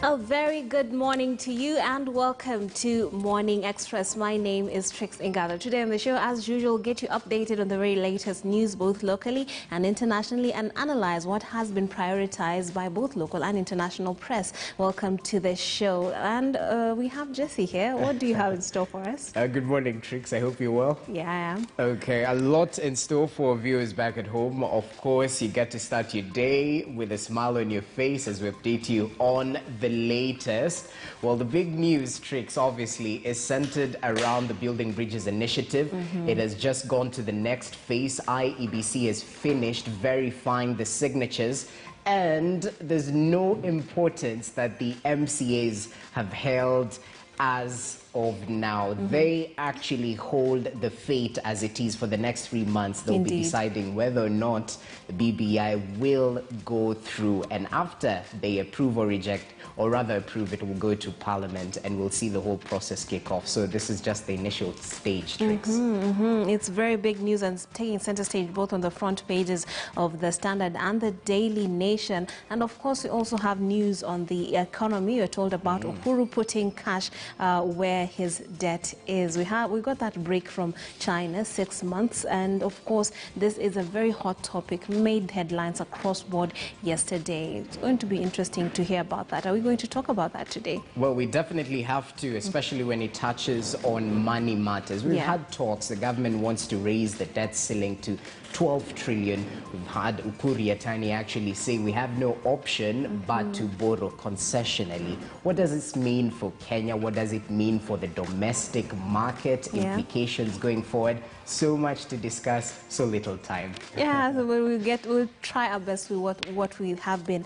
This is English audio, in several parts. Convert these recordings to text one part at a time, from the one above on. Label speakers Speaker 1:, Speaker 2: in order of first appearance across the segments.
Speaker 1: A very good morning to you and welcome to Morning Express. My name is Trix Ingada. Today on the show, as usual, get you updated on the very latest news both locally and internationally and analyze what has been prioritized by both local and international press. Welcome to the show. And we have Jesse here. What do you have in store for us?
Speaker 2: Good morning, Trix. I hope you're well.
Speaker 1: Yeah, I am.
Speaker 2: Okay, a lot in store for viewers back at home. Of course, you get to start your day with a smile on your face as we update you on the latest. Well, the big news, Trix, obviously, is centered around the Building Bridges initiative. It has just gone to the next phase. IEBC has finished verifying the signatures, and there's no importance that the MCAs have held as of now. They actually hold the fate as it is for the next 3 months. They'll be deciding whether or not the BBI will go through, and after they approve or reject, or rather approve, it will go to Parliament and we'll see the whole process kick off. So this is just the initial stage, Trix.
Speaker 1: It's very big news and taking center stage both on the front pages of the Standard and the Daily Nation. And of course, we also have news on the economy. We're told about Uhuru putting cash where his debt is. We got that break from China, 6 months, and of course this is a very hot topic, made headlines across board yesterday. It's going to be interesting to hear about that. Are we going to talk about that today?
Speaker 2: Well, we definitely have to, especially when it touches on money matters. We've had talks. The government wants to raise the debt ceiling to 12 trillion. We've had Ukur Yatani actually say we have no option but to borrow concessionally. What does this mean for Kenya? What does it mean for the domestic market? Implications going forward? So much to discuss, so little time.
Speaker 1: Yeah, so we'll try our best with what we have been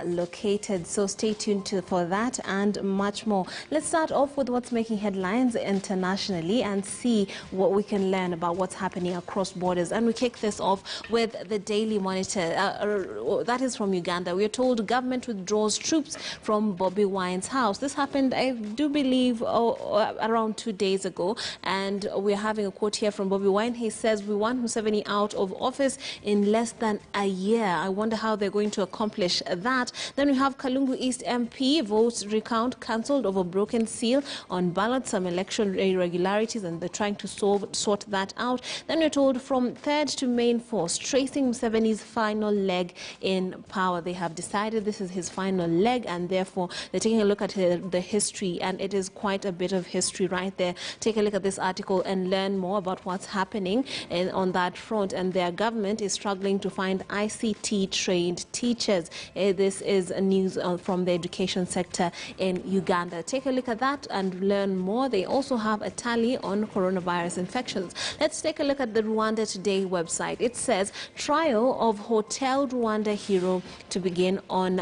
Speaker 1: located. So stay tuned for that and much more. Let's start off with what's making headlines internationally and see what we can learn about what's happening across borders. And we kick this off with the Daily Monitor. That is from Uganda. We are told government withdraws troops from Bobi Wine's house. This happened, I do believe, around 2 days ago. And we're having a quote here from Bobi Wine. He says, "We want Museveni out of office in less than a year." I wonder how they're going to accomplish that. Then we have Kalungu East MP votes recount cancelled over broken seal on ballots, some election irregularities, and they're trying to sort that out. Then we're told from third to main force, tracing Museveni's final leg in power. They have decided this is his final leg, and therefore they're taking a look at the history, and it is quite a bit of history right there. Take a look at this article and learn more about what's happening on that front. And their government is struggling to find ICT trained teachers. This is news from the education sector in Uganda. Take a look at that and learn more. They also have a tally on coronavirus infections. Let's take a look at the Rwanda Today website. It says trial of Hotel Rwanda hero to begin on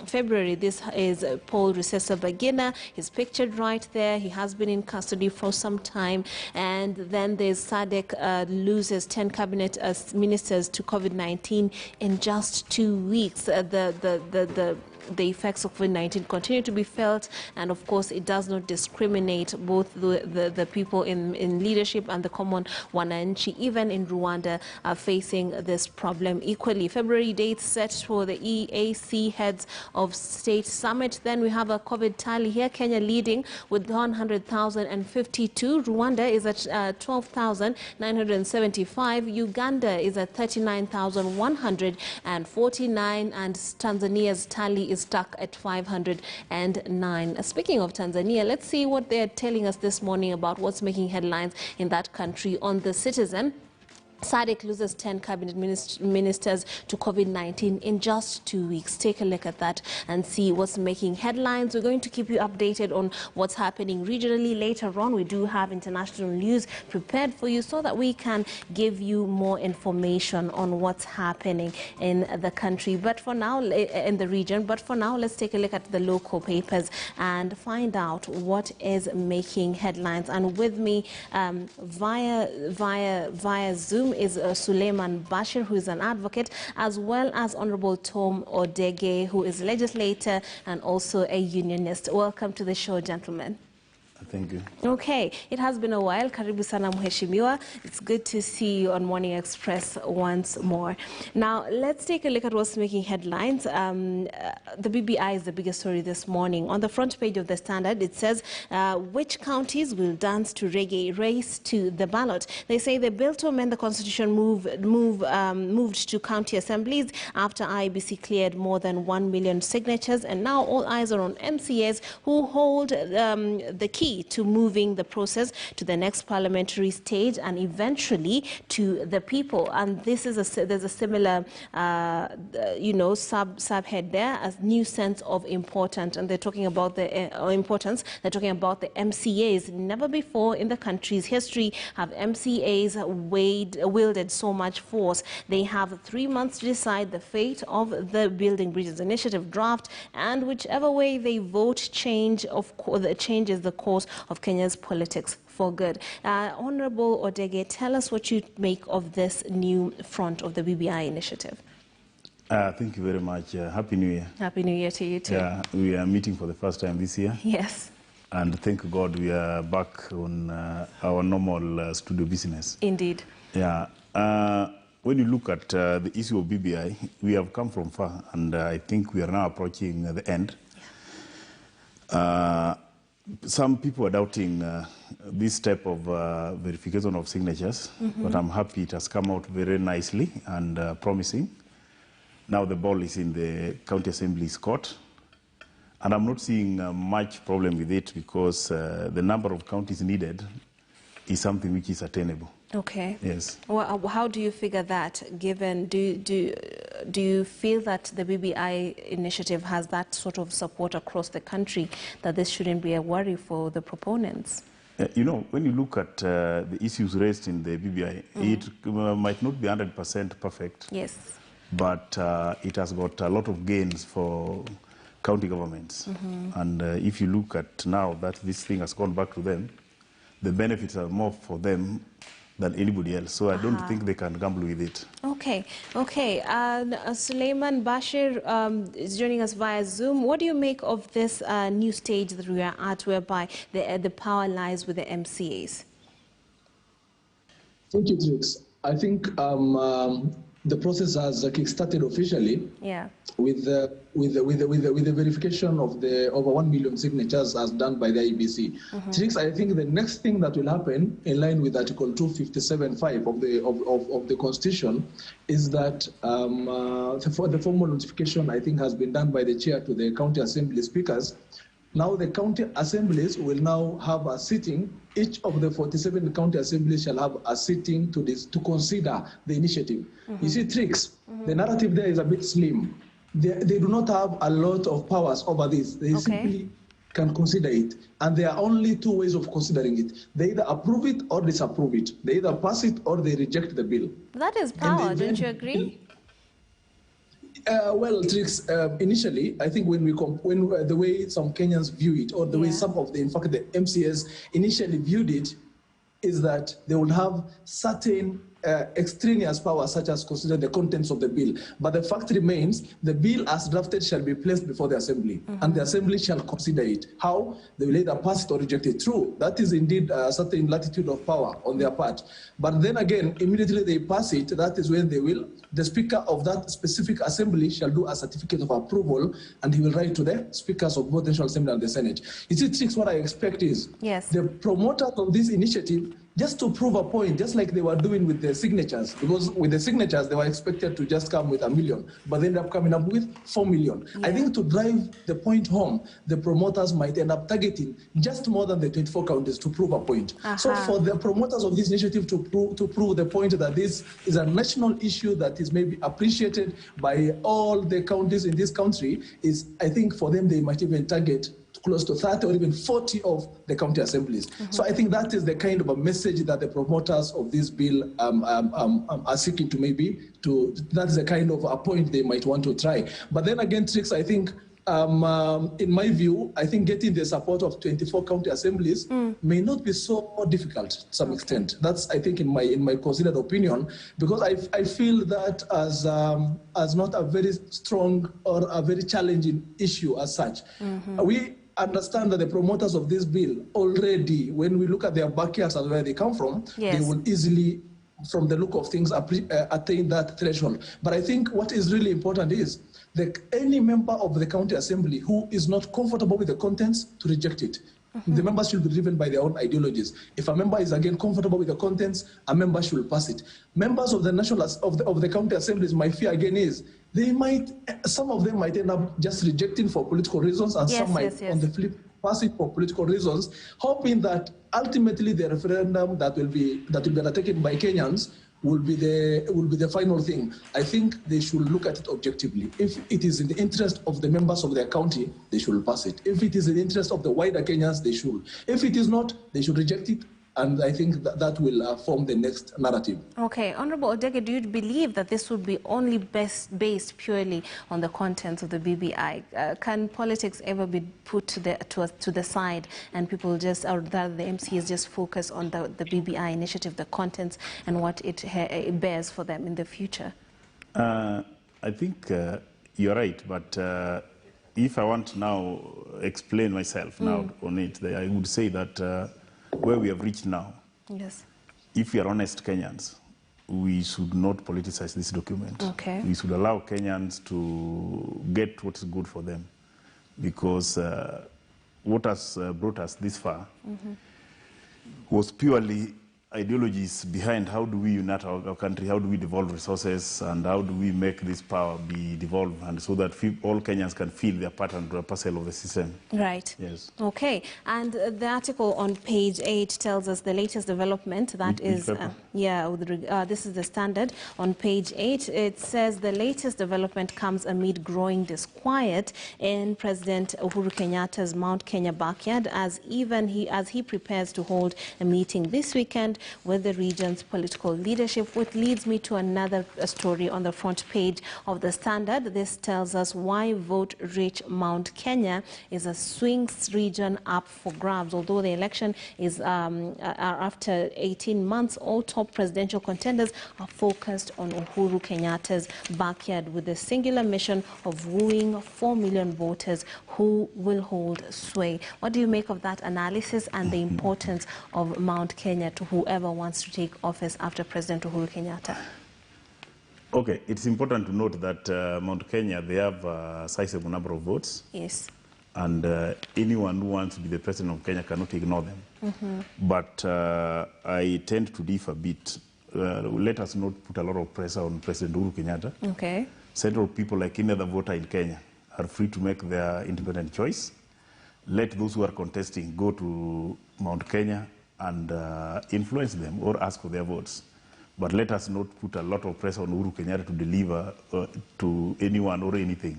Speaker 1: February. This is Paul Rusesabagina. He's pictured right there. He has been in custody for some time. And then there's SADC loses 10 cabinet ministers to COVID-19 in just 2 weeks. The effects of COVID-19 continue to be felt, and of course it does not discriminate both the people in leadership and the common wananchi, even in Rwanda, are facing this problem equally. February dates set for the EAC heads of state summit. Then we have a COVID tally here. Kenya leading with 100,052. Rwanda is at 12,975. Uganda is at 39,149, and Tanzania's tally is stuck at 509. Speaking of Tanzania, let's see what they're telling us this morning about what's making headlines in that country. On The Citizen, SADC loses 10 cabinet ministers to COVID-19 in just 2 weeks. Take a look at that and see what's making headlines. We're going to keep you updated on what's happening regionally. Later on, we do have international news prepared for you so that we can give you more information on what's happening in the country. But for now, in the region, but for now, let's take a look at the local papers and find out what is making headlines. And with me via Zoom is Suleiman Bashir, who is an advocate, as well as Honorable Tom Odege, who is a legislator and also a unionist. Welcome to the show, gentlemen.
Speaker 3: Thank you.
Speaker 1: Okay, it has been a while. Karibu sana Mheshimiwa. It's good to see you on Morning Express once more. Now, let's take a look at what's making headlines. The BBI is the biggest story this morning. On the front page of the Standard, it says, which counties will dance to reggae, race to the ballot? They say the bill to amend the constitution moved to county assemblies after IEBC cleared more than 1 million signatures, and now all eyes are on MCAs who hold the key to moving the process to the next parliamentary stage and eventually to the people. And this is there's a similar, subhead there, a new sense of importance. And they're talking about the importance. They're talking about the MCAs. Never before in the country's history have MCAs wielded so much force. They have 3 months to decide the fate of the Building Bridges Initiative draft, and whichever way they vote changes the course of Kenya's politics for good. Honorable Odege, tell us what you make of this new front of the BBI initiative.
Speaker 3: Thank you very much. Happy New Year.
Speaker 1: Happy New Year to you too.
Speaker 3: Yeah, we are meeting for the first time this year.
Speaker 1: Yes.
Speaker 3: And thank God we are back on our normal studio business.
Speaker 1: Indeed.
Speaker 3: Yeah. When you look at the issue of BBI, we have come from far, and I think we are now approaching the end. Yeah. Some people are doubting this type of verification of signatures, but I'm happy it has come out very nicely and promising. Now the ball is in the County Assembly's court, and I'm not seeing much problem with it because the number of counties needed is something which is attainable.
Speaker 1: Okay.
Speaker 3: Yes.
Speaker 1: Well, how do you figure that, given, do you feel that the BBI initiative has that sort of support across the country, that this shouldn't be a worry for the proponents?
Speaker 3: When you look at the issues raised in the BBI, it might not be 100% perfect.
Speaker 1: Yes.
Speaker 3: But it has got a lot of gains for county governments. And if you look at now that this thing has gone back to them, the benefits are more for them than anybody else. So I don't think they can gamble with it. Okay.
Speaker 1: Okay. Suleiman Bashir is joining us via Zoom. What do you make of this new stage that we are at, whereby the power lies with the MCAs?
Speaker 4: Thank you, Trix. I think the process has kick-started officially.
Speaker 1: Yeah.
Speaker 4: With the verification of the over 1 million signatures as done by the IEBC. Trix, I think the next thing that will happen, in line with Article 257(5) of the Constitution, is that the formal notification, I think, has been done by the chair to the county assembly speakers. Now the county assemblies will now have a sitting. Each of the 47 county assemblies shall have a sitting to consider the initiative. You see, Trix, the narrative there is a bit slim. They do not have a lot of powers over this. They simply can consider it. And there are only two ways of considering it. They either approve it or disapprove it. They either pass it or they reject the bill.
Speaker 1: That is power, don't you agree?
Speaker 4: Well, Trix, initially, I think when the way some Kenyans view it, or the way some of the MCAs initially viewed it, is that they will have certain extraneous powers, such as consider the contents of the bill. But the fact remains, the bill as drafted shall be placed before the assembly, and the assembly shall consider it. How? They will either pass it or reject it. True, that is indeed a certain latitude of power on their part. But then again, immediately they pass it, that is when the speaker of that specific assembly shall do a certificate of approval, and he will write to the speakers of both the National Assembly and the Senate. You see, Trix, what I expect is the promoters of this initiative, just to prove a point, just like they were doing with the signatures, because with the signatures, they were expected to just come with 1 million, but they ended up coming up with 4 million. I think to drive the point home, the promoters might end up targeting just more than the 24 counties to prove a point. So for the promoters of this initiative to prove the point that this is a national issue that is maybe appreciated by all the counties in this country, is, I think for them, they might even target close to 30 or even 40 of the county assemblies. So I think that is the kind of a message that the promoters of this bill are seeking to that is the kind of a point they might want to try. But then again, Trix, I think, in my view, I think getting the support of 24 county assemblies may not be so difficult to some extent. That's, I think, in my considered opinion, because I feel that as not a very strong or a very challenging issue as such. understand that the promoters of this bill already, when we look at their backyards and where they come from,
Speaker 1: yes,
Speaker 4: they will easily, from the look of things, attain that threshold. But I think what is really important is that any member of the county assembly who is not comfortable with the contents, to reject it. The members should be driven by their own ideologies. If a member is again comfortable with the contents, a member should pass it. Members of the of the county assemblies, my fear again is they might, some of them might end up just rejecting for political reasons, and some might on the flip pass it for political reasons, hoping that ultimately the referendum that will be undertaken by Kenyans will be the final thing. I think they should look at it objectively. If it is in the interest of the members of their county, they should pass it. If it is in the interest of the wider Kenyans, they should. If it is not, they should reject it. And I think that will form the next narrative.
Speaker 1: Okay, Honorable Odege, do you believe that this would be only based purely on the contents of the BBI? Can politics ever be put to the side and people just, or that the MCs just focus on the BBI initiative, the contents and what it bears for them in the future?
Speaker 3: I think you're right, but if I want to now explain myself now on it, I would say that where we have reached now,
Speaker 1: yes,
Speaker 3: if we are honest Kenyans, we should not politicize this document.
Speaker 1: Okay.
Speaker 3: We should allow Kenyans to get what is good for them, because what has brought us this far was purely ideologies behind how do we unite our country, how do we devolve resources, and how do we make this power be devolved, and so that all Kenyans can feel their part and a parcel of the system.
Speaker 1: Right.
Speaker 3: Yes.
Speaker 1: Okay. And the article on page 8 tells us the latest development. That is, this is the Standard. On page 8, it says the latest development comes amid growing disquiet in President Uhuru Kenyatta's Mount Kenya backyard, as he prepares to hold a meeting this weekend with the region's political leadership, which leads me to another story on the front page of the Standard. This tells us why vote-rich Mount Kenya is a swing region up for grabs. Although the election is after 18 months, all top presidential contenders are focused on Uhuru Kenyatta's backyard with the singular mission of wooing 4 million voters who will hold sway. What do you make of that analysis and the importance of Mount Kenya to whoever wants to take office after President Uhuru Kenyatta?
Speaker 3: Okay, it's important to note that Mount Kenya, they have a sizable number of votes.
Speaker 1: Yes.
Speaker 3: And anyone who wants to be the president of Kenya cannot ignore them. But I tend to differ a bit. Let us not put a lot of pressure on President Uhuru Kenyatta.
Speaker 1: Okay.
Speaker 3: Several people, like any other voter in Kenya, are free to make their independent choice. Let those who are contesting go to Mount Kenya and influence them or ask for their votes. But let us not put a lot of pressure on Uhuru Kenyatta to deliver to anyone or anything.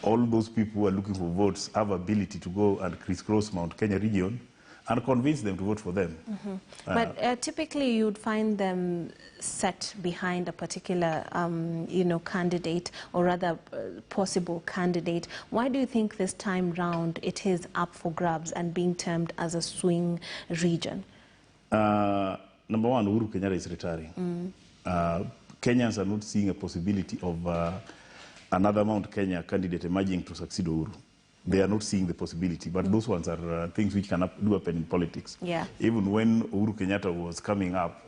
Speaker 3: All those people who are looking for votes have ability to go and crisscross Mount Kenya region and convince them to vote for them.
Speaker 1: But typically you'd find them set behind a particular candidate, or rather possible candidate. Why do you think this time round it is up for grabs and being termed as a swing region?
Speaker 3: Number one, Uhuru Kenyatta is retiring. Kenyans are not seeing a possibility of another Mount Kenya candidate emerging to succeed Uhuru. They are not seeing the possibility, but those ones are things which can do happen in politics.
Speaker 1: Yeah.
Speaker 3: Even when Uhuru Kenyatta was coming up,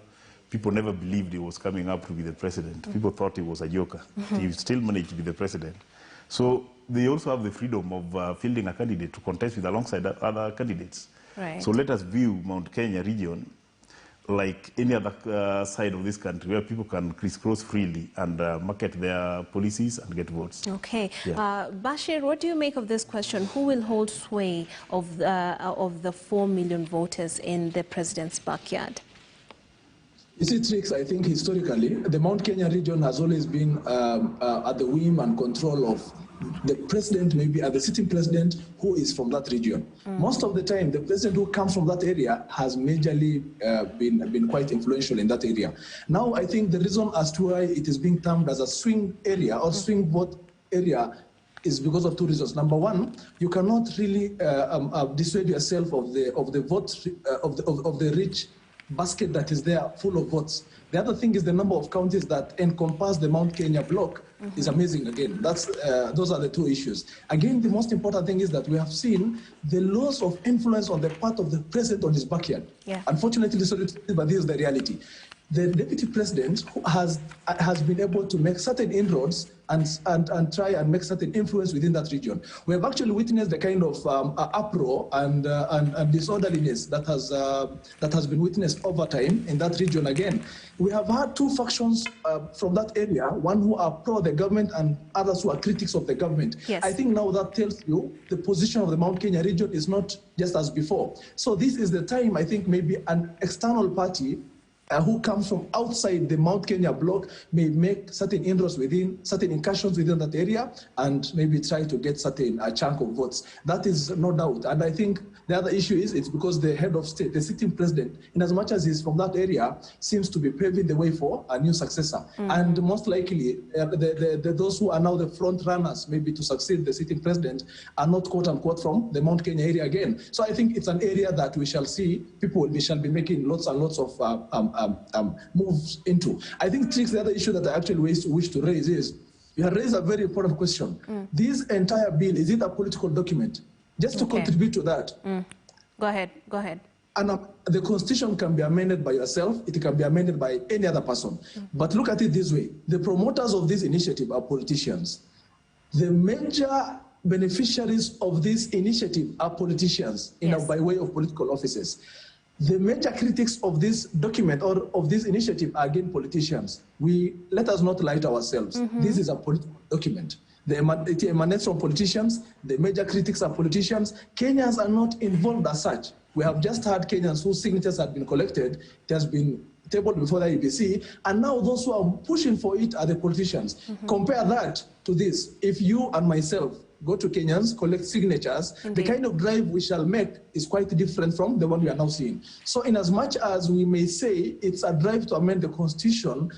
Speaker 3: people never believed he was coming up to be the president. People thought he was a joker. He still managed to be the president. So they also have the freedom of fielding a candidate to contest with alongside other candidates.
Speaker 1: Right.
Speaker 3: So let us view Mount Kenya region like any other side of this country, where people can crisscross freely and market their policies and get votes.
Speaker 1: Okay.
Speaker 3: Yeah.
Speaker 1: Bashir, what do you make of this question? Who will hold sway of the 4 million voters in the president's backyard?
Speaker 4: You see, Trix, I think historically, the Mount Kenya region has always been at the whim and control of the president, maybe the sitting president, who is from that region. Most of the time, the president who comes from that area has majorly been quite influential in that area. Now, I think the reason as to why it is being termed as a swing area or swing vote area is because of two reasons. Number one, you cannot really dissuade yourself of the vote of the rich basket that is there full of votes. The other thing is the number of counties that encompass the Mount Kenya block is amazing again. Those are the two issues. Again, the most important thing is that we have seen the loss of influence on the part of the president on his backyard.
Speaker 1: Yeah.
Speaker 4: Unfortunately, sorry, but this is the reality. The deputy president has been able to make certain inroads and try and make certain influence within that region. We have actually witnessed the kind of uproar and disorderliness that has been witnessed over time in that region. Again, we have had two factions from that area, one who are pro the government and others who are critics of the government.
Speaker 1: Yes.
Speaker 4: I think now that tells you the position of the Mount Kenya region is not just as before. So this is the time, I think, maybe an external party who comes from outside the Mount Kenya block may make certain inroads within, certain incursions within that area, and maybe try to get certain chunk of votes. That is no doubt. And I think the other issue is it's because the head of state, the sitting president, in as much as he's from that area, seems to be paving the way for a new successor. And most likely, those who are now the front runners, maybe to succeed the sitting president, are not quote unquote from the Mount Kenya area again. So I think it's an area that we shall see people, we shall be making lots and lots of moves into. I think, Trix, the other issue that I actually wish to raise is, you have raised a very important question. This entire bill, is it a political document? Just to contribute to that.
Speaker 1: Go ahead, go ahead.
Speaker 4: And the Constitution can be amended by yourself, it can be amended by any other person. But look at it this way, the promoters of this initiative are politicians. The major beneficiaries of this initiative are politicians, by way of political offices. The major critics of this document or of this initiative are again politicians. Let us not lie to ourselves. This is a political document. It emanates from politicians. The major critics are politicians. Kenyans are not involved as such. We have just had Kenyans whose signatures have been collected. It has been tabled before the EBC, and now those who are pushing for it are the politicians. Compare that to this. If you and myself go to Kenyans, collect signatures, the kind of drive we shall make is quite different from the one we are now seeing. So in as much as we may say it's a drive to amend the Constitution,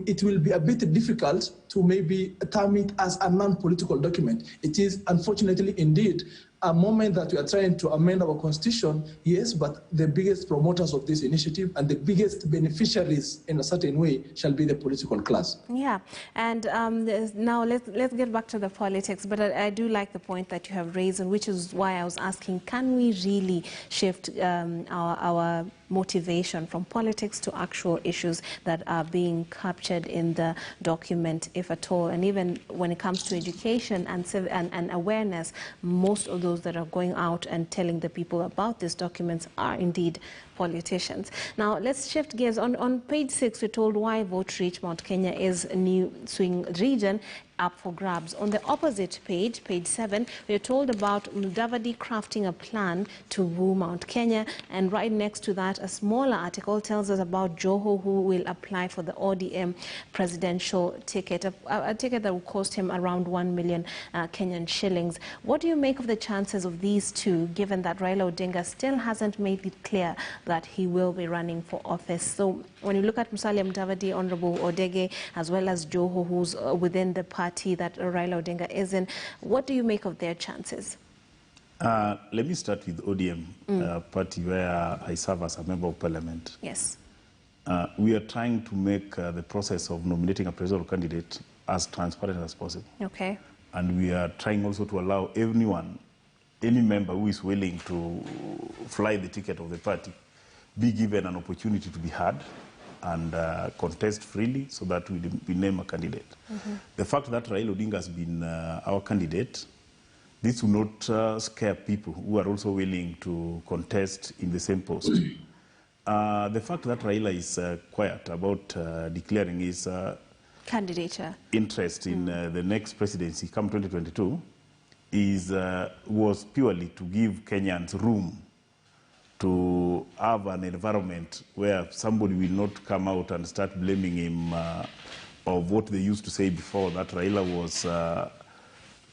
Speaker 4: it will be a bit difficult to maybe term it as a non-political document. It is, unfortunately, indeed, a moment that we are trying to amend our Constitution, yes, but the biggest promoters of this initiative and the biggest beneficiaries in a certain way shall be the political class.
Speaker 1: Yeah, and now let's get back to the politics, but I do like the point that you have raised, and which is why I was asking, can we really shift our motivation from politics to actual issues that are being captured in the document, if at all? And even when it comes to education and awareness, most of those that are going out and telling the people about these documents are indeed politicians. Now, let's shift gears. On page 6, we're told why vote reach Mount Kenya is a new swing region up for grabs. On the opposite page, page 7, we're told about Mudavadi crafting a plan to woo Mount Kenya, and right next to that, a smaller article tells us about Joho, who will apply for the ODM presidential ticket, a ticket that will cost him around 1 million Kenyan shillings. What do you make of the chances of these two, given that Raila Odinga still hasn't made it clear that he will be running for office? So when you look at Musalia Mudavadi, Honorable Odege, as well as Joho, who's within the party that Raila Odinga is in, what do you make of their chances?
Speaker 3: Let me start with ODM party, where I serve as a member of parliament.
Speaker 1: Yes.
Speaker 3: We are trying to make the process of nominating a presidential candidate as transparent as possible.
Speaker 1: Okay.
Speaker 3: And we are trying also to allow anyone, any member who is willing to fly the ticket of the party, be given an opportunity to be heard and contest freely, so that we name a candidate. The fact that Raila Odinga has been our candidate, this will not scare people who are also willing to contest in the same post. The fact that Raila is quiet about declaring his
Speaker 1: candidature
Speaker 3: interest in the next presidency come 2022 was purely to give Kenyans room to have an environment where somebody will not come out and start blaming him of what they used to say before, that Raila was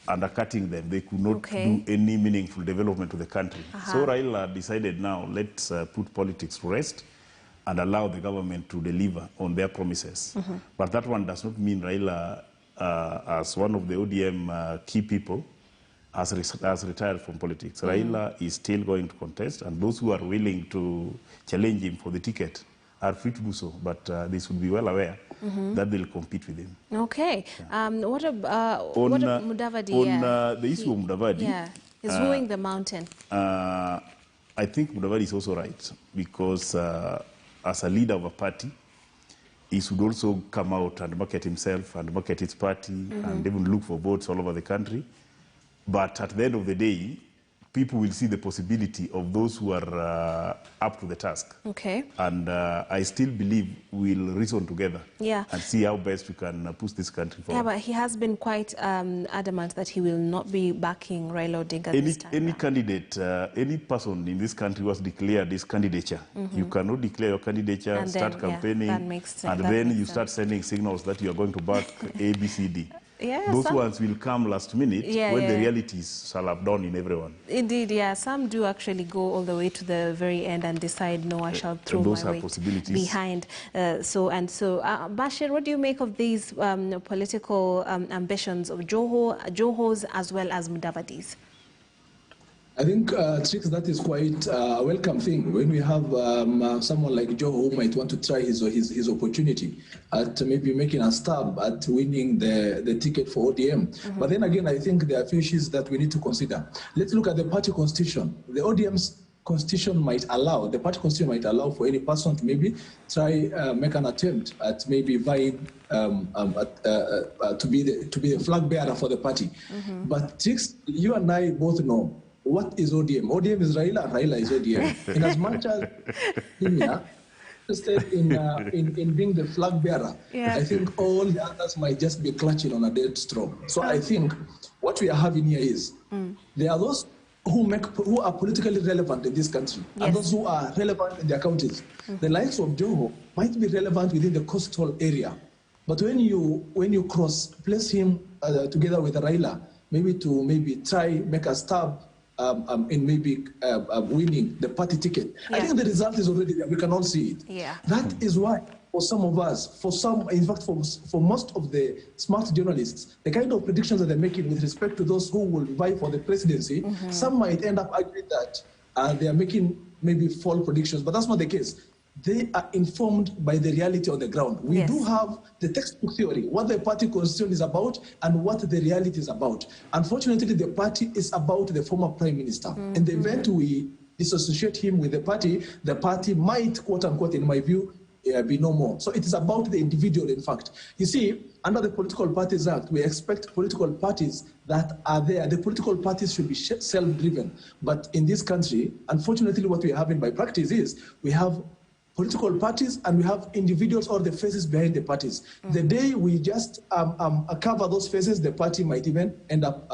Speaker 3: undercutting them. They could not do any meaningful development to the country. So Raila decided, now let's put politics to rest and allow the government to deliver on their promises. But that one does not mean Raila, as one of the ODM key people, has retired from politics. Raila is still going to contest, and those who are willing to challenge him for the ticket are free to do so, but they should be well aware that they'll compete with him.
Speaker 1: Okay. What about Mudavadi?
Speaker 3: On the issue of Mudavadi,
Speaker 1: yeah, he's wooing the mountain.
Speaker 3: I think Mudavadi is also right, because as a leader of a party, he should also come out and market himself and market his party and even look for votes all over the country. But at the end of the day, people will see the possibility of those who are up to the task.
Speaker 1: Okay.
Speaker 3: And I still believe we'll reason together and see how best we can push this country forward.
Speaker 1: Yeah, but he has been quite adamant that he will not be backing Raila Odinga this time.
Speaker 3: Any candidate, any person in this country who has declared this candidature, you cannot declare your candidature, and start campaigning, and then you start sending signals that you are going to back A, B, C, D.
Speaker 1: Yeah,
Speaker 3: those ones will come last minute when the realities shall have dawned in everyone.
Speaker 1: Indeed, yeah. Some do actually go all the way to the very end and decide, no, I shall throw my weight behind. Bashir, what do you make of these political ambitions of Joho's as well as Mudavadi's?
Speaker 4: I think, Trix, that is quite a welcome thing when we have someone like Joho who might want to try his opportunity at maybe making a stab at winning the ticket for ODM. But then again, I think there are a few issues that we need to consider. Let's look at the party constitution. The ODM's constitution might allow, the party constitution might allow for any person to maybe try make an attempt at maybe vying to be the flag bearer for the party. But Trix, you and I both know, what is ODM? ODM is Raila, Raila is ODM. In as much as Kenya interested in being the flag bearer, I think all the others might just be clutching on a dead straw. So I think what we are having here is there are those who are politically relevant in this country and those who are relevant in their counties. The likes of Joho might be relevant within the coastal area, but when you place him together with Raila, maybe try make a stab in maybe winning the party ticket. I think the result is already there. We can all see it. That is why, for some of us, in fact, for most of the smart journalists, the kind of predictions that they're making with respect to those who will vie for the presidency, some might end up arguing that they are making maybe false predictions, but that's not the case. They are informed by the reality on the ground. We do have the textbook theory, what the party constitution is about and what the reality is about. Unfortunately, the party is about the former prime minister. In the event we disassociate him with the party might, quote unquote, in my view, be no more. So it is about the individual, in fact. You see, under the Political Parties Act, we expect political parties that are there. The political parties should be self-driven. But in this country, unfortunately, what we are having by practice is we have political parties and we have individuals or the faces behind the parties. The day we just cover those faces, the party might even end up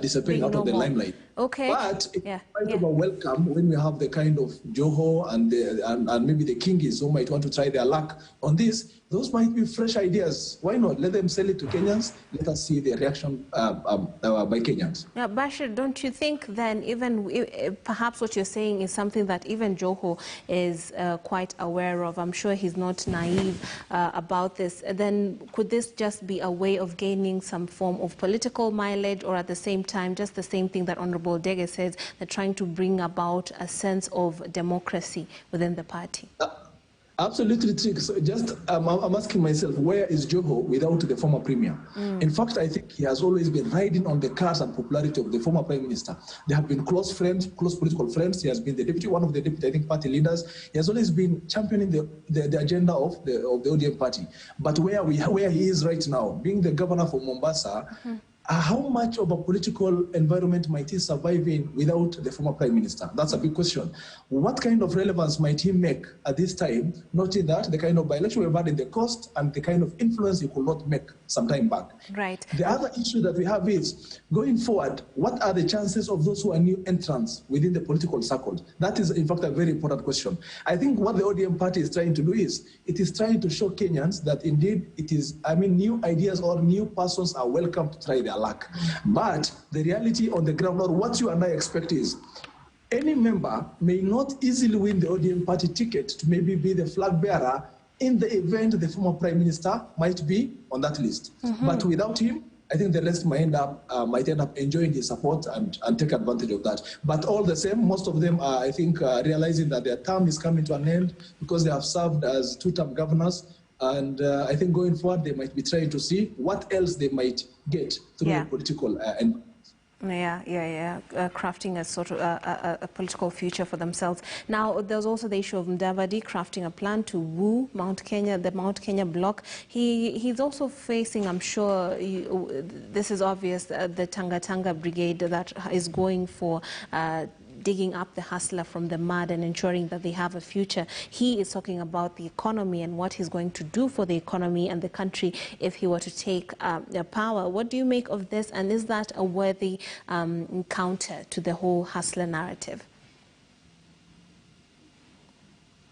Speaker 4: disappearing out of the limelight.
Speaker 1: Okay.
Speaker 4: But it's quite of a welcome when we have the kind of Joho and maybe the Kingis who might want to try their luck on this. Those might be fresh ideas. Why not? Let them sell it to Kenyans. Let us see the reaction by Kenyans.
Speaker 1: Yeah, Bashir, don't you think then even perhaps what you're saying is something that even Joho is quite aware of? I'm sure he's not naive about this. Then could this just be a way of gaining some form of political mileage, or at the same time just the same thing that Honorable Dege says, they're trying to bring about a sense of democracy within the party?
Speaker 4: Absolutely, Trix. Just I'm asking myself, where is Joho without the former premier? In fact, I think he has always been riding on the cars and popularity of the former prime minister. They have been close friends, close political friends. He has been the deputy, one of the deputy, I think, party leaders. He has always been championing the agenda of the ODM party. But where he is right now, being the governor for Mombasa, how much of a political environment might he survive in without the former prime minister? That's a big question. What kind of relevance might he make at this time, noting that the kind of by-election we've had in the coast and the kind of influence he could not make some time back?
Speaker 1: Right.
Speaker 4: The other issue that we have is, going forward, what are the chances of those who are new entrants within the political circle? That is, in fact, a very important question. I think what the ODM party is trying to do is, it is trying to show Kenyans that indeed it is, new ideas or new persons are welcome to try their luck. But the reality on the ground, or what you and I expect, is any member may not easily win the ODM party ticket to maybe be the flag bearer in the event the former prime minister might be on that list. But without him, I think the rest might end up enjoying his support and take advantage of that. But all the same, most of them are, I think, realizing that their term is coming to an end because they have served as two-term governors. And I think going forward, they might be trying to see what else they might get through the political environment.
Speaker 1: Crafting a sort of a political future for themselves. Now, there's also the issue of Mudavadi crafting a plan to woo Mount Kenya, the Mount Kenya bloc. He's also facing, I'm sure, this is obvious, the Tanga Tanga brigade that is going for digging up the hustler from the mud and ensuring that they have a future. He is talking about the economy and what he's going to do for the economy and the country if he were to take power. What do you make of this, and is that a worthy counter to the whole hustler narrative?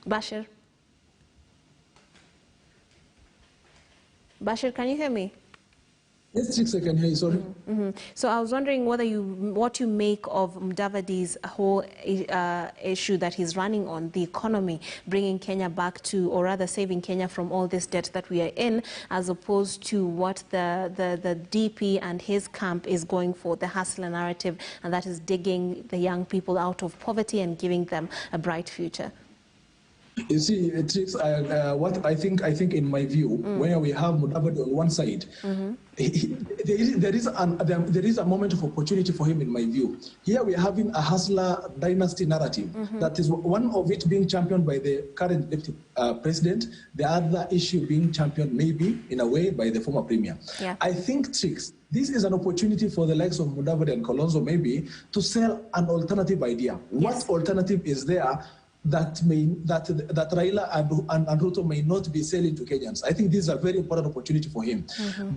Speaker 1: Bashir? Bashir, can you hear me?
Speaker 4: Yes, Trix, I can hear you, sorry.
Speaker 1: So I was wondering what you make of Mudavadi's whole issue that he's running on, the economy, bringing Kenya back to, or rather saving Kenya from all this debt that we are in, as opposed to what the DP and his camp is going for, the hustler narrative, and that is digging the young people out of poverty and giving them a bright future.
Speaker 4: You see, Trix, what I think in my view, where we have Mudavadi on one side, there is a moment of opportunity for him in my view. Here we are having a hustler dynasty narrative that is one of it being championed by the current deputy president, the other issue being championed maybe in a way by the former premier. I think, Trix, this is an opportunity for the likes of Mudavadi and Kalonzo maybe to sell an alternative idea. What alternative is there that Raila and Ruto may not be selling to Kenyans? I think this is a very important opportunity for him.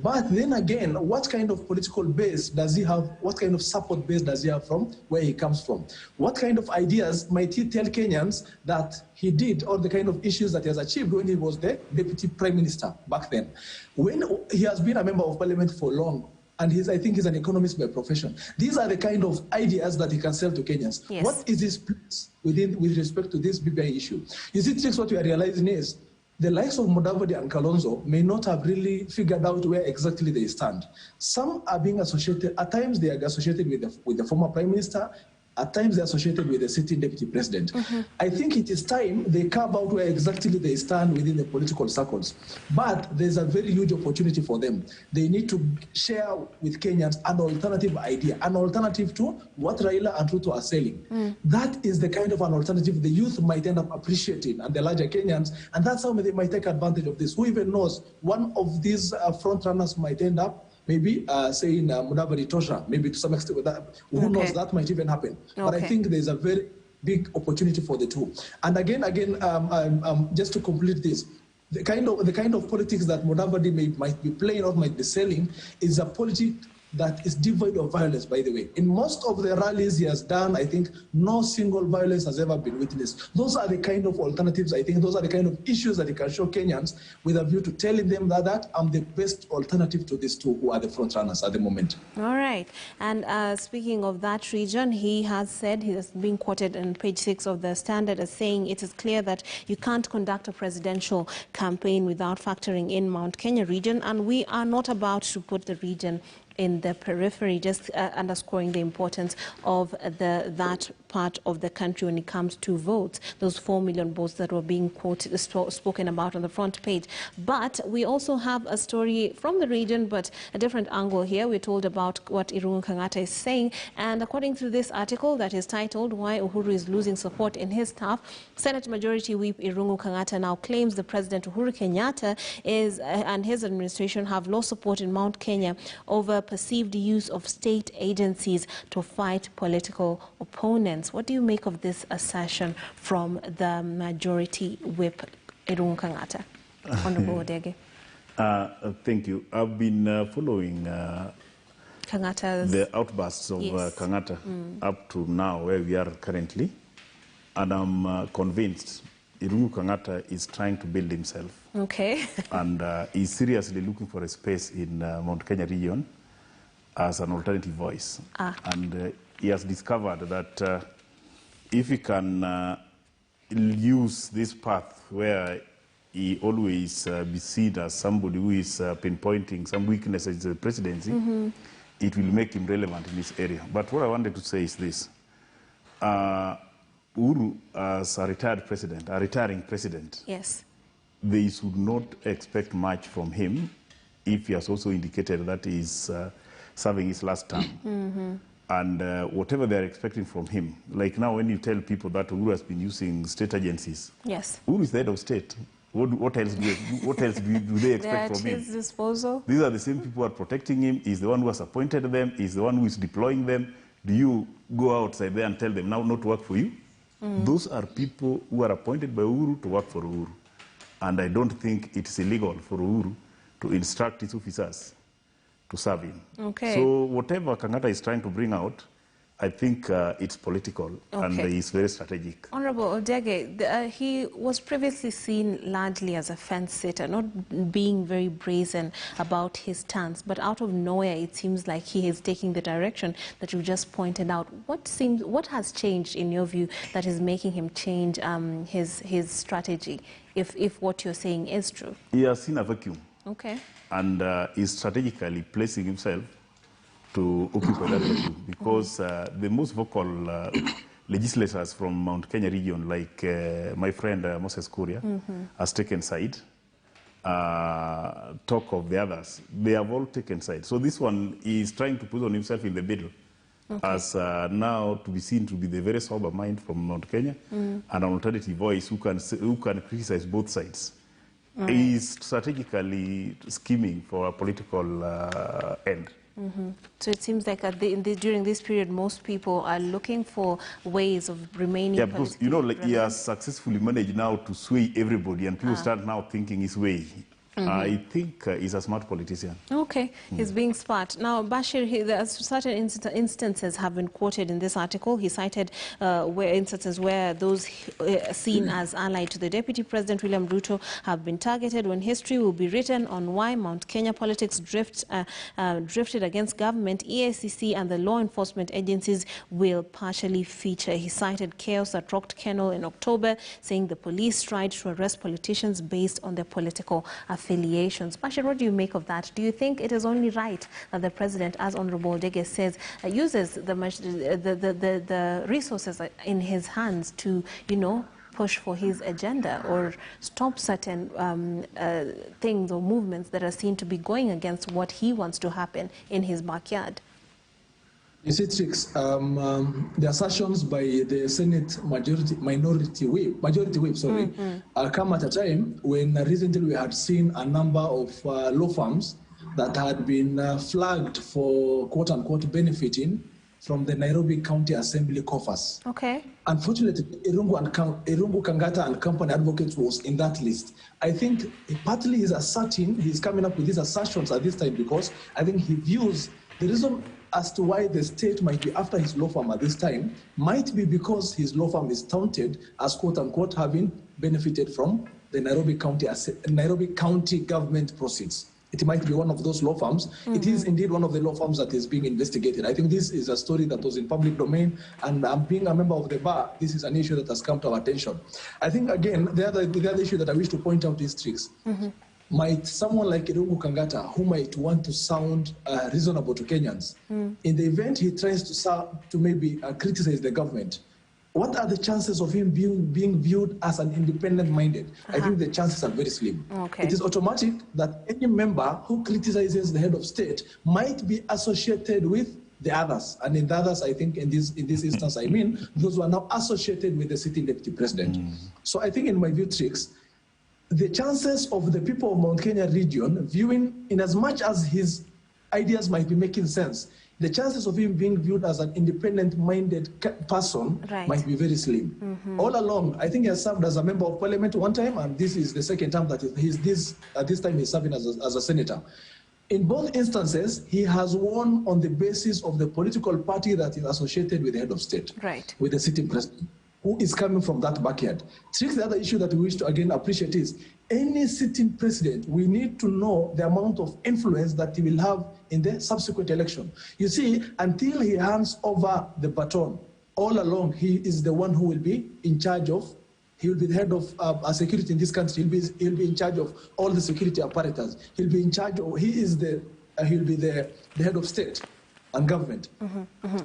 Speaker 4: But then again, what kind of political base does he have? What kind of support base does he have from where he comes from? What kind of ideas might he tell Kenyans that he did, or the kind of issues that he has achieved when he was the deputy prime minister back then? When he has been a member of parliament for long, and I think he's an economist by profession. These are the kind of ideas that he can sell to Kenyans. What is his place with respect to this BBI issue? You see, Trix, what we are realizing is the likes of Mudavadi and Kalonzo may not have really figured out where exactly they stand. Some are being associated, at times they are associated with the former prime minister, at times they're associated with the sitting deputy president. I think it is time they carve out where exactly they stand within the political circles. But there's a very huge opportunity for them. They need to share with Kenyans an alternative idea, an alternative to what Raila and Ruto are selling. That is the kind of an alternative the youth might end up appreciating, and the larger Kenyans, and that's how they might take advantage of this. Who even knows, one of these front runners might end up maybe saying Mudavadi Tosha, maybe to some extent with that. Who knows, that might even happen. But I think there's a very big opportunity for the two. And again, just to complete this, the kind of politics that Mudavadi might be playing or might be selling is a politics that is devoid of violence, by the way. In most of the rallies he has done, I think no single violence has ever been witnessed. Those are the kind of alternatives, I think, those are the kind of issues that he can show Kenyans with a view to telling them that I'm the best alternative to these two who are the front runners at the moment.
Speaker 1: All right. And speaking of that region, he has said, he has been quoted on page 6 of the Standard as saying it is clear that you can't conduct a presidential campaign without factoring in Mount Kenya region, and we are not about to put the region in the periphery, just underscoring the importance of that part of the country when it comes to votes, those 4 million votes that were being spoken about on the front page. But we also have a story from the region, but a different angle here. We're told about what Irungu Kangata is saying, and according to this article that is titled "Why Uhuru is Losing Support in His Staff," Senate Majority Whip Irungu Kangata now claims the President Uhuru Kenyatta and his administration have lost support in Mount Kenya over perceived use of state agencies to fight political opponents. What do you make of this assertion from the Majority Whip, Irungu Kangata? Honorable Odege.
Speaker 3: Thank you. I've been following the outbursts of Kangata up to now, where we are currently, and I'm convinced Irungu Kangata is trying to build himself.
Speaker 1: Okay.
Speaker 3: And he's seriously looking for a space in Mount Kenya region as an alternative voice. And he has discovered that if he can use this path where he always be seen as somebody who is pinpointing some weaknesses in the presidency, it will make him relevant in this area. But what I wanted to say is this. Uhuru, as a retiring president,
Speaker 1: Yes.
Speaker 3: they should not expect much from him if he has also indicated that he is serving his last term. And whatever they are expecting from him, like now when you tell people that Uhuru has been using state agencies,
Speaker 1: Yes.
Speaker 3: Uhuru is the head of state. What else do they expect from him?
Speaker 1: At his disposal.
Speaker 3: These are the same people who are protecting him. He's the one who has appointed them. He's the one who is deploying them. Do you go outside there and tell them now not to work for you? Those are people who are appointed by Uhuru to work for Uhuru. And I don't think it's illegal for Uhuru to instruct his officers to serve him.
Speaker 1: Okay.
Speaker 3: So whatever Kangata is trying to bring out, I think it's political and it's very strategic.
Speaker 1: Honorable Odege, he was previously seen largely as a fence-sitter, not being very brazen about his stance, but out of nowhere it seems like he is taking the direction that you just pointed out. What has changed in your view that is making him change his strategy, if what you're saying is true?
Speaker 3: He has seen a vacuum.
Speaker 1: Okay.
Speaker 3: And is strategically placing himself to occupy that vacuum, because the most vocal legislators from Mount Kenya region, like my friend Moses Kuria, has taken side. Talk of the others, they have all taken side. So this one is trying to put on himself in the middle, as now to be seen to be the very sober mind from Mount Kenya, and an alternative voice who can criticize both sides. He is strategically scheming for a political end.
Speaker 1: So it seems like during this period, most people are looking for ways of remaining.
Speaker 3: Yeah, because like he has successfully managed now to sway everybody, and people start now thinking his way. I think he's a smart politician.
Speaker 1: Okay, he's being smart. Now, Bashir, certain instances have been quoted in this article. He cited instances where those seen as allied to the Deputy President, William Ruto, have been targeted, when history will be written on why Mount Kenya politics drifted against government. EACC and the law enforcement agencies will partially feature. He cited chaos at rocked Kennel in October, saying the police tried to arrest politicians based on their political affiliations. Bashir, what do you make of that? Do you think it is only right that the president, as Honorable Odege says, uses the resources in his hands to, push for his agenda, or stop certain things or movements that are seen to be going against what he wants to happen in his backyard?
Speaker 4: You see, Trix, the assertions by the Senate majority whip, come at a time when recently we had seen a number of law firms that had been flagged for quote-unquote benefiting from the Nairobi County Assembly coffers.
Speaker 1: Okay.
Speaker 4: Unfortunately, Irungu Kangata and Company Advocates was in that list. I think partly he's coming up with these assertions at this time because I think he views the reason as to why the state might be after his law firm at this time might be because his law firm is taunted as quote-unquote having benefited from the Nairobi County government proceeds. It might be one of those law firms. It is indeed one of the law firms that is being investigated. I think this is a story that was in public domain, and being a member of the bar, this is an issue that has come to our attention. I think, again, the other issue that I wish to point out is Trix. Might someone like Irungu Kangata, who might want to sound reasonable to Kenyans, in the event he tries to maybe criticize the government, what are the chances of him being viewed as an independent-minded? I think the chances are very slim.
Speaker 1: Okay.
Speaker 4: It is automatic that any member who criticizes the head of state might be associated with the others. And in the others, I think in this instance, I mean, those who are now associated with the sitting deputy president. So I think in my view, Trix, the chances of the people of Mount Kenya region viewing, in as much as his ideas might be making sense, the chances of him being viewed as an independent-minded person might be very slim. All along, I think he has served as a member of parliament one time, and this is the second time that at this time he's serving as a senator. In both instances, he has won on the basis of the political party that is associated with the head of state, with the sitting president, who is coming from that backyard. The other issue that we wish to again appreciate is any sitting president, we need to know the amount of influence that he will have in the subsequent election. You see, until he hands over the baton, all along he is the one who will be in charge of He will be the head of security in this country. He'll be in charge of all the security apparatus. He'll be in charge of, he'll be the head of state and government.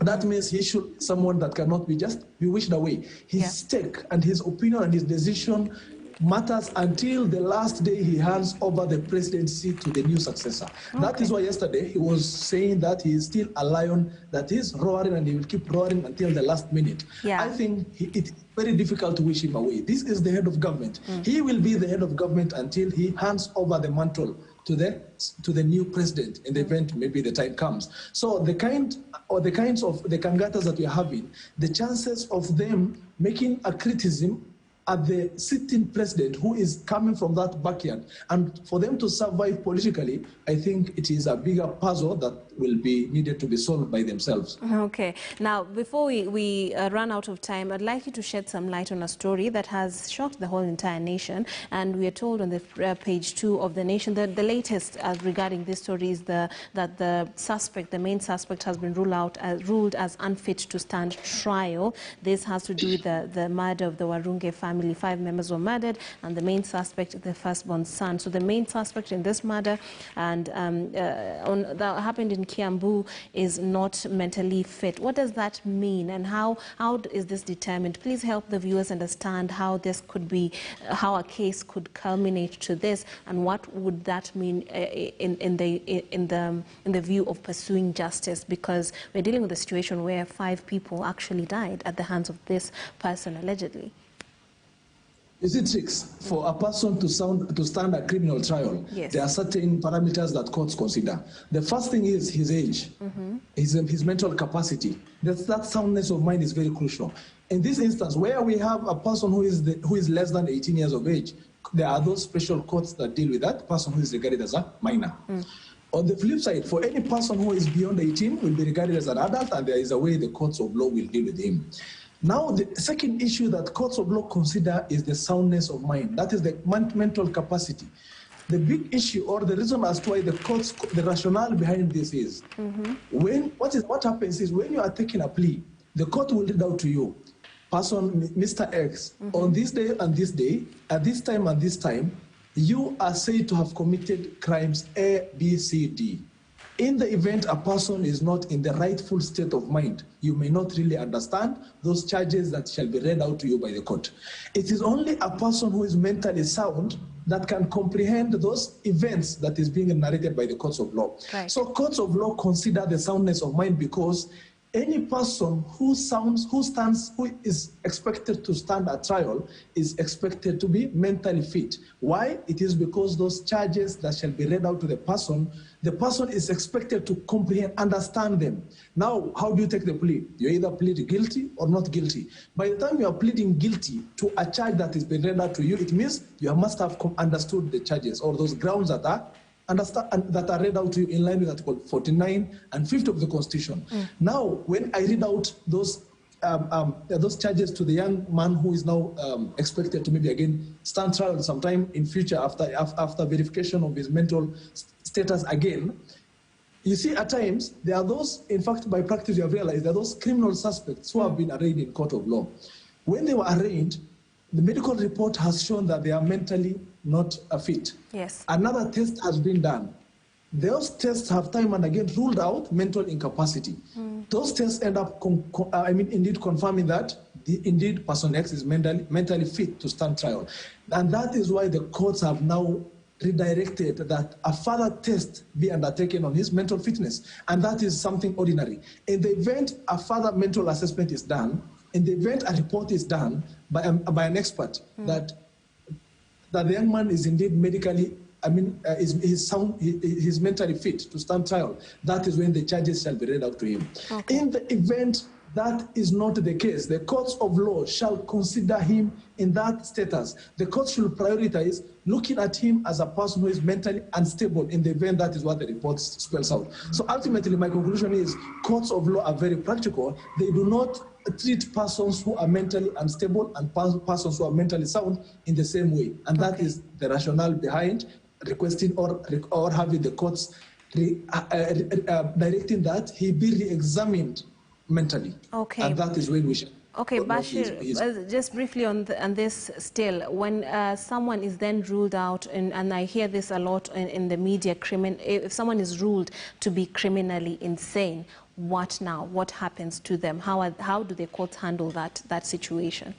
Speaker 4: That means he should be someone that cannot be wished away. His stake and his opinion and his decision matters until the last day he hands over the presidency to the new successor. That is why yesterday he was saying that he is still a lion that is roaring and he will keep roaring until the last minute. I think it's very difficult to wish him away. This is the head of government. He will be the head of government until he hands over the mantle to the new president in the event maybe the time comes. So the kinds of the Kangatas that we are having, the chances of them making a criticism at the sitting president who is coming from that backyard, and for them to survive politically, I think it is a bigger puzzle that will be needed to be solved by themselves.
Speaker 1: Okay. Now, before we run out of time, I'd like you to shed some light on a story that has shocked the whole entire nation, and we are told on the page 2 of The Nation that the latest regarding this story is that the main suspect has been ruled as unfit to stand trial. This has to do with the murder of the Warunge family. 5 members were murdered, and the main suspect, the firstborn son. So the main suspect in this murder, and that happened in Kiambu, is not mentally fit. What does that mean, and how is this determined? Please help the viewers understand how this could be, how a case could culminate to this, and what would that mean in the view of pursuing justice, because we're dealing with a situation where 5 people actually died at the hands of this person allegedly.
Speaker 4: Is it tricks for a person to stand a criminal trial?
Speaker 1: Yes.
Speaker 4: There are certain parameters that courts consider. The first thing is his age, his mental capacity. That soundness of mind is very crucial. In this instance, where we have a person who is less than 18 years of age, there are those special courts that deal with that person who is regarded as a minor. On the flip side, for any person who is beyond 18 will be regarded as an adult, and there is a way the courts of law will deal with him. Now, the second issue that courts of law consider is the soundness of mind. That is the mental capacity. The big issue, or the reason as to why the rationale behind this is, what happens is when you are taking a plea, the court will read out to you, person Mr. X, on this day and this day, at this time and this time, you are said to have committed crimes A, B, C, D. In the event a person is not in the rightful state of mind, you may not really understand those charges that shall be read out to you by the court. It is only a person who is mentally sound that can comprehend those events that is being narrated by the courts of law.
Speaker 1: Right.
Speaker 4: So courts of law consider the soundness of mind because any person who is expected to stand at trial is expected to be mentally fit. Why? It is because those charges that shall be read out to the person is expected to comprehend, understand them. Now, how do you take the plea? You either plead guilty or not guilty. By the time you are pleading guilty to a charge that is being read out to you, it means you must have understood the charges or those grounds that are read out to you in line with Article 49 and 50 of the Constitution. Now, when I read out those charges to the young man who is now expected to maybe again stand trial sometime in future after verification of his mental status again, you see at times there are those, in fact by practice you have realized, there are those criminal suspects who have been arraigned in court of law. When they were arraigned, the medical report has shown that they are mentally not fit.
Speaker 1: Yes.
Speaker 4: Another test has been done. Those tests have time and again ruled out mental incapacity. Those tests end up, indeed confirming that indeed person X is mentally fit to stand trial. And that is why the courts have now redirected that a further test be undertaken on his mental fitness. And that is something ordinary. In the event a further mental assessment is done, in the event a report is done by an expert that the young man is indeed medically, he's mentally fit to stand trial, that is when the charges shall be read out to him. Okay. In the event that is not the case, the courts of law shall consider him in that status. The court should prioritize looking at him as a person who is mentally unstable in the event that is what the report spells out. So ultimately, my conclusion is courts of law are very practical. They do not treat persons who are mentally unstable and persons who are mentally sound in the same way. And that is the rationale behind requesting or having the courts directing that he be re-examined mentally.
Speaker 1: Okay.
Speaker 4: And that is when we should
Speaker 1: Okay, Bashir, just briefly on this still, when someone is then ruled out, and I hear this a lot in the media, if someone is ruled to be criminally insane, what now? What happens to them? How do the courts handle that situation?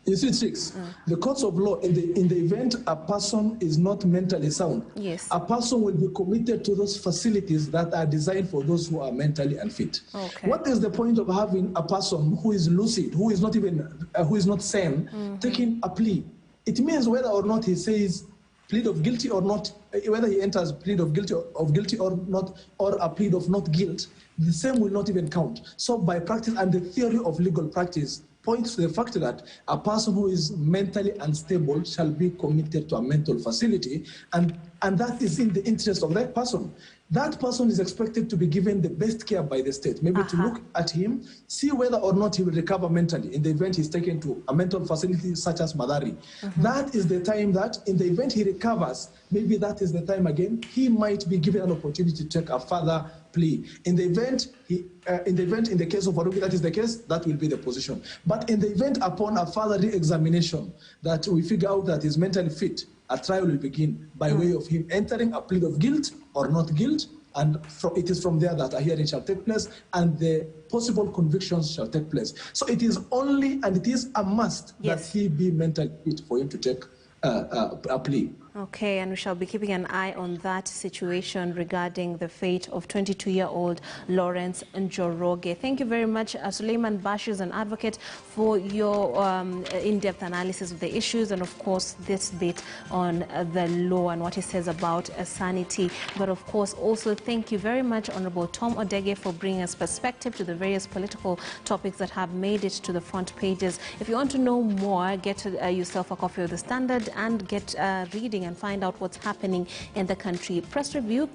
Speaker 4: You see, Chicks, the courts of law, in the event a person is not mentally sound,
Speaker 1: yes,
Speaker 4: a person will be committed to those facilities that are designed for those who are mentally unfit.
Speaker 1: Okay.
Speaker 4: What is the point of having a person who is lucid, who is not even, who is not sane, taking a plea? It means whether or not he says plead of guilty or not, whether he enters plead of guilty or not, or a plea of not guilt, the same will not even count. So by practice and the theory of legal practice points to the fact that a person who is mentally unstable shall be committed to a mental facility, and that is in the interest of that person. That person is expected to be given the best care by the state, maybe to look at him, see whether or not he will recover mentally in the event he's taken to a mental facility such as Madari. That is the time that, in the event he recovers, maybe that is the time again, he might be given an opportunity to take a further plea. In the event, in the case of Warugi, that is the case, that will be the position. But in the event upon a further re-examination that we figure out that he's mentally fit, a trial will begin by way of him entering a plea of guilt or not guilt, and it is from there that a hearing shall take place and the possible convictions shall take place. So it is only, and it is a must, that he be mentally fit for him to take a plea.
Speaker 1: Okay, and we shall be keeping an eye on that situation regarding the fate of 22-year-old Lawrence Njoroge. Thank you very much, Suleiman Bashir, is an advocate, for your in-depth analysis of the issues, and of course this bit on the law and what he says about sanity. But of course also thank you very much, Honorable Tom Odege, for bringing us perspective to the various political topics that have made it to the front pages. If you want to know more, get yourself a copy of the Standard and get reading and find out what's happening in the country. Press Review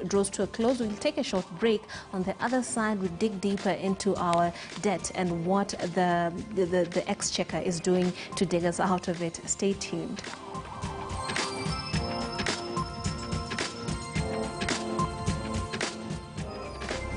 Speaker 1: draws to a close. We'll take a short break. On the other side, we dig deeper into our debt and what the Exchequer is doing to dig us out of it. Stay tuned.